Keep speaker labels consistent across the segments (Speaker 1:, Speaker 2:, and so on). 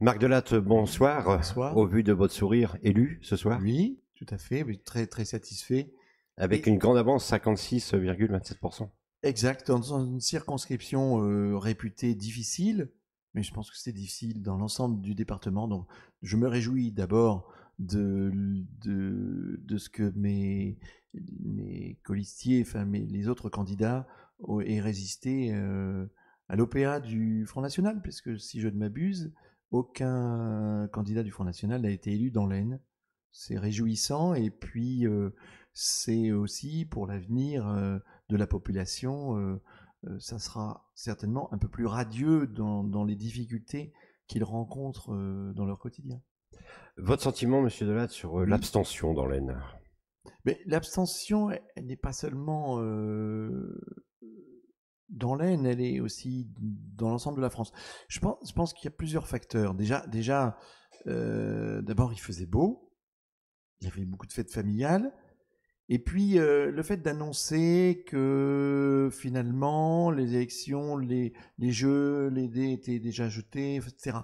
Speaker 1: Marc Delatte, bonsoir.
Speaker 2: Bonsoir.
Speaker 1: Au vu de votre sourire élu ce soir,
Speaker 2: Oui, tout à fait, oui, très, très satisfait.
Speaker 1: avec
Speaker 2: Et
Speaker 1: une grande avance, 56,27%.
Speaker 2: exact, dans une circonscription réputée difficile, mais je pense que c'est difficile dans l'ensemble du département. Donc, je me réjouis d'abord de ce que mes colistiers, enfin les autres candidats aient résisté à l'OPA du Front National, parce que si je ne m'abuse, aucun candidat du Front National n'a été élu dans l'Aisne. C'est réjouissant et puis c'est aussi pour l'avenir de la population, ça sera certainement un peu plus radieux dans les difficultés qu'ils rencontrent dans leur quotidien.
Speaker 1: Votre sentiment, monsieur Delatte, sur
Speaker 2: Oui,
Speaker 1: l'abstention dans l'Aisne?
Speaker 2: mais l'abstention, elle n'est pas seulement dans l'Aisne, elle est aussi dans l'ensemble de la France. Je pense qu'il y a plusieurs facteurs. Déjà d'abord, il faisait beau, il y avait beaucoup de fêtes familiales. Et puis, le fait d'annoncer que finalement, les élections, les jeux, les dés étaient déjà jetés, etc.,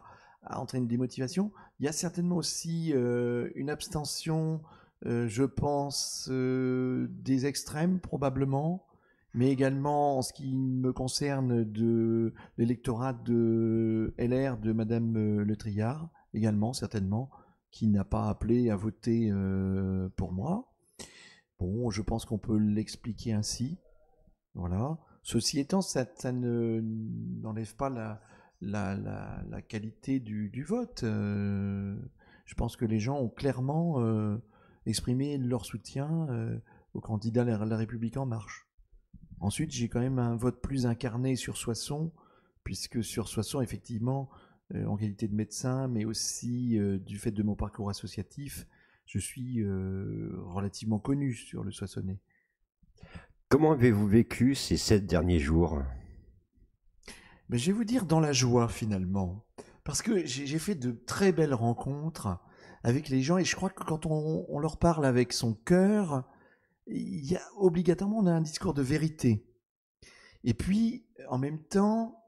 Speaker 2: a entraîné une démotivation. Il y a certainement aussi une abstention, je pense, des extrêmes, probablement, mais également, en ce qui me concerne, de l'électorat de LR de Madame Le Triard, également, certainement, qui n'a pas appelé à voter pour moi. Bon, je pense qu'on peut l'expliquer ainsi. Voilà. Ceci étant, ça n'enlève pas la qualité du vote. Je pense que les gens ont clairement exprimé leur soutien au candidat La République En Marche. Ensuite, j'ai quand même un vote plus incarné sur Soissons, puisque sur Soissons, effectivement, en qualité de médecin, mais aussi du fait de mon parcours associatif, je suis relativement connu sur le Soissonnais.
Speaker 1: Comment avez-vous vécu ces 7 derniers jours?
Speaker 2: Mais je vais vous dire dans la joie finalement, parce que j'ai fait de très belles rencontres avec les gens, et je crois que quand on leur parle avec son cœur, il y a obligatoirement on a un discours de vérité. Et puis, en même temps,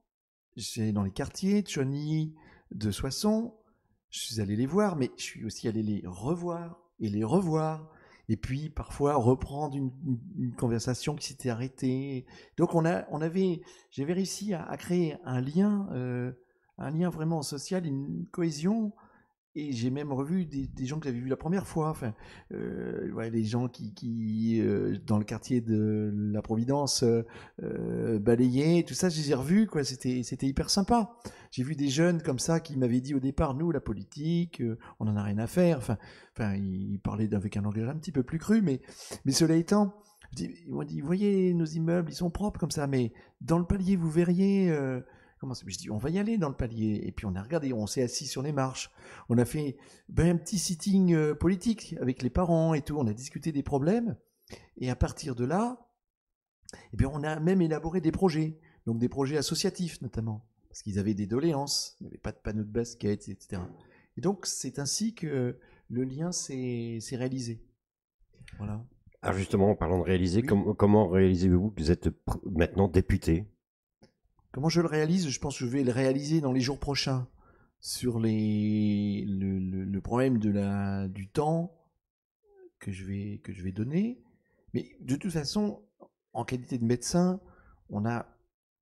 Speaker 2: j'ai dans les quartiers de Chauny, de Soissons, je suis allé les voir, mais je suis aussi allé les revoir et les revoir. Et puis parfois reprendre une conversation qui s'était arrêtée. Donc j'avais réussi à créer un lien vraiment social, une cohésion, et j'ai même revu des gens que j'avais vus la première fois. Enfin, ouais, les gens qui dans le quartier de la Providence, balayaient, tout ça, je les ai revus, quoi. C'était hyper sympa. J'ai vu des jeunes comme ça qui m'avaient dit au départ, nous, la politique, on en a rien à faire. Enfin, ils parlaient avec un langage un petit peu plus cru, mais cela étant, ils m'ont dit, vous voyez, nos immeubles, ils sont propres comme ça, mais dans le palier, vous verriez. Comment je dis, on va y aller dans le palier. Et puis on a regardé, on s'est assis sur les marches. On a fait un petit sitting politique avec les parents et tout. On a discuté des problèmes. Et à partir de là, eh bien, on a même élaboré des projets. Donc des projets associatifs notamment. Parce qu'ils avaient des doléances. Il n'y avait pas de panneaux de basket, etc. Et donc c'est ainsi que le lien s'est réalisé. Voilà.
Speaker 1: Alors justement, en parlant de réaliser,
Speaker 2: Oui.
Speaker 1: comment réalisez-vous que vous êtes maintenant député?
Speaker 2: Comment je le réalise? Je pense que je vais le réaliser dans les jours prochains sur le problème du temps que je vais donner. Mais de toute façon, en qualité de médecin, on a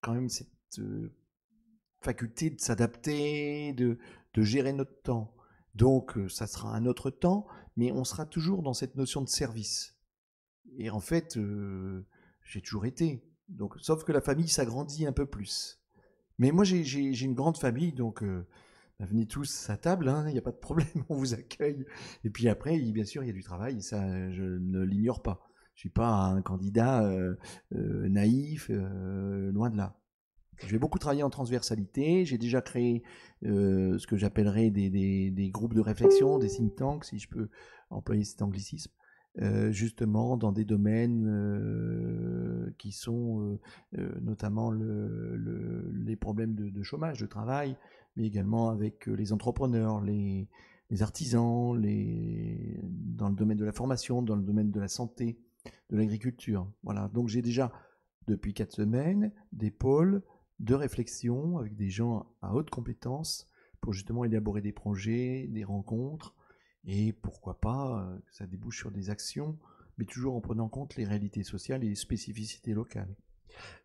Speaker 2: quand même cette faculté de s'adapter, de gérer notre temps. Donc, ça sera un autre temps, mais on sera toujours dans cette notion de service. Et en fait, j'ai toujours été. Donc, sauf que la famille s'agrandit un peu plus. Mais moi, j'ai une grande famille, donc bah, venez tous à table, hein, il n'y a pas de problème, on vous accueille. Et puis après, bien sûr, il y a du travail, et ça, je ne l'ignore pas. Je ne suis pas un candidat naïf, loin de là. Je vais beaucoup travailler en transversalité. J'ai déjà créé ce que j'appellerais des groupes de réflexion, des think tanks, si je peux employer cet anglicisme, justement dans des domaines qui sont notamment les problèmes de chômage, de travail, mais également avec les entrepreneurs, les artisans, dans le domaine de la formation, dans le domaine de la santé, de l'agriculture. Voilà. Donc j'ai déjà, depuis 4 semaines, des pôles de réflexion avec des gens à haute compétence pour justement élaborer des projets, des rencontres, et pourquoi pas que ça débouche sur des actions, mais toujours en prenant en compte les réalités sociales et les spécificités locales.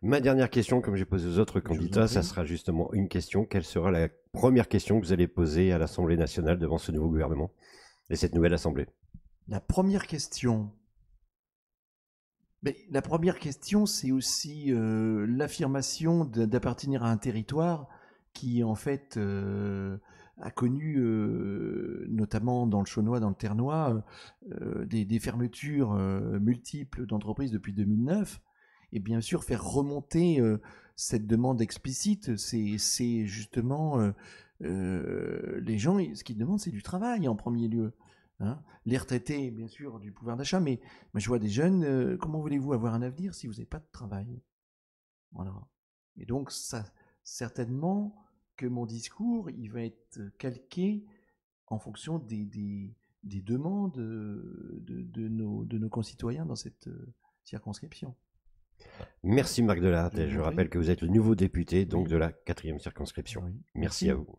Speaker 1: Ma dernière question, comme j'ai posé aux autres
Speaker 2: Je vous en
Speaker 1: candidats, ça
Speaker 2: prie.
Speaker 1: sera justement une question. Quelle sera la première question que vous allez poser à l'Assemblée nationale devant ce nouveau gouvernement et cette nouvelle Assemblée?
Speaker 2: La première question. Mais la première question, c'est aussi l'affirmation d'appartenir à un territoire qui, en fait, a connu, notamment dans le Chaunois, dans le Ternois, des fermetures multiples d'entreprises depuis 2009. Et bien sûr, faire remonter cette demande explicite, c'est justement les gens, ce qu'ils demandent, c'est du travail en premier lieu. Hein. Les retraités, bien sûr, du pouvoir d'achat, mais je vois des jeunes, comment voulez-vous avoir un avenir si vous n'avez pas de travail? Voilà. Et donc, ça, certainement que mon discours, il va être calqué en fonction des demandes de nos concitoyens dans cette circonscription.
Speaker 1: Merci Marc Delahaye.
Speaker 2: Je
Speaker 1: Et
Speaker 2: vous
Speaker 1: je
Speaker 2: en
Speaker 1: rappelle
Speaker 2: prie.
Speaker 1: que vous êtes le nouveau député donc
Speaker 2: Oui.
Speaker 1: de la 4e circonscription.
Speaker 2: Oui.
Speaker 1: Merci à
Speaker 2: Merci.
Speaker 1: vous.